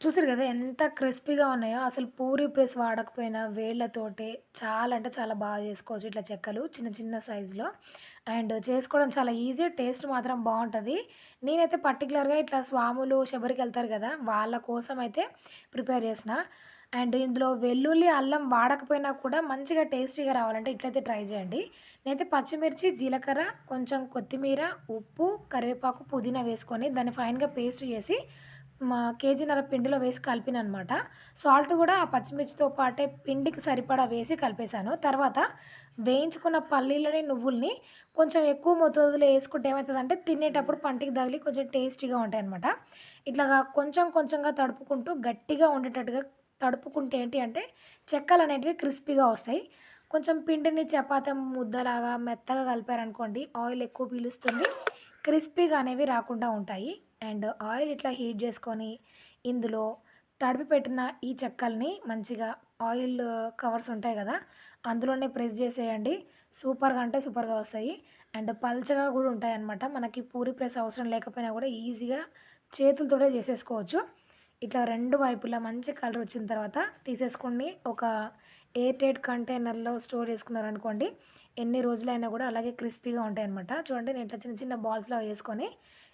చూసారు కదా ఎంత క్రిస్పీగా ఉన్నాయో. అసలు పూరి ప్రెస్ వాడకపోయినా వేళ్ళతోటే చాలా అంటే చాలా బాగా చేసుకోవచ్చు ఇట్లా చెక్కలు చిన్న చిన్న సైజులో. అండ్ చేసుకోవడం చాలా ఈజీ. టేస్ట్ మాత్రం బావుంటది. నేనైతే పర్టిక్యులర్‌గా ఇట్లా స్వాములు శబరికెళ్తారు కదా! వాళ్ళ కోసం అయితే ప్రిపేర్ చేసిన. అండ్ ఇందులో వెల్లుల్లి, అల్లం వాడకపోయినా కూడా మంచిగా టేస్టీగా రావాలంటే ఇట్లయితే ట్రై చేయండి. నేనైతే పచ్చిమిర్చి, జీలకర్ర, కొంచెం కొత్తిమీర, ఉప్పు, కరివేపాకు, పుదీనా వేసుకొని దాన్ని ఫైన్‌గా పేస్ట్ చేసి కేజీన్నర పిండిలో వేసి కలిపిననమాట. సాల్ట్ గూడా ఆ పచ్చిమిర్చితో పాటే పిండికి సరిపడా వేసి కలిపేసాను. తర్వాత వేయించుకున్న పల్లీలని, నువ్వుల్ని కొంచెం ఎక్కువ మోతాదులో యేసుకుంటే ఏమైతదంటే తినేటప్పుడు పంటికి తగిలి కొంచెం టేస్టీగా ఉంటాయనమాట. ఇట్లాగా కొంచెం కొంచెంగా తడుపుకుంటూ గట్టిగా ఉండేటట్టుగా తడుపుకుంటే ఏంటి అంటే చెక్కలనేటివి క్రిస్పీగా వస్తాయి. కొంచెం పిండిని చపాతీ ముద్దలాగా మెత్తగా కలిపారనుకోండి ఆయిల్ ఎక్కువ పీలుస్తుంది. క్రిస్పీగా అనేవి రాకుండా ఉంటాయి. అండ్ ఆయిల్ ఇట్లా హీట్ చేసుకొని ఇందులో తడిపి పెట్టిన ఈ చెక్కల్ని మంచిగా ఆయిల్ కవర్స్ ఉంటాయి కదా! అందులోనే ప్రెస్ చేసేయండి. సూపర్‌గా అంటే సూపర్‌గా వస్తాయి. అండ్ పల్చగా కూడా ఉంటాయన్నమాట. మనకి పూరి ప్రెస్ అవసరం లేకపోయినా కూడా ఈజీగా చేతులతోటే చేసేసుకోవచ్చు. ఇట్లా 2 వైపులా మంచి కలర్ వచ్చిన తర్వాత తీసేసుకొని ఒక ఎయిర్ టైట్ కంటైనర్‌లో స్టోర్ చేసుకున్నారనుకోండి, ఎన్ని రోజులైనా కూడా అలాగే క్రిస్పీగా ఉంటాయన్నమాట. చూడండి నేను ఇట్లా చిన్న చిన్న బాల్స్‌లాగా చేసుకొని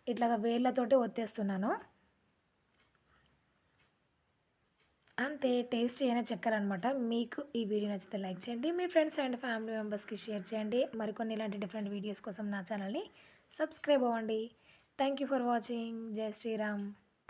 ఇట్లాగా వేళ్ళతోటి ఒత్తేస్తున్నాను. అంతే టేస్టీ అయిన చెక్కలనమాట. మీకు ఈ వీడియో నచ్చితే లైక్ చేయండి. మీ ఫ్రెండ్స్ అండ్ ఫ్యామిలీ మెంబర్స్‌కి షేర్ చేయండి. మరికొన్ని ఇలాంటి డిఫరెంట్ వీడియోస్ కోసం నా ఛానల్‌ని సబ్స్క్రైబ్ అవ్వండి. Thank you for watching. జై శ్రీరామ్.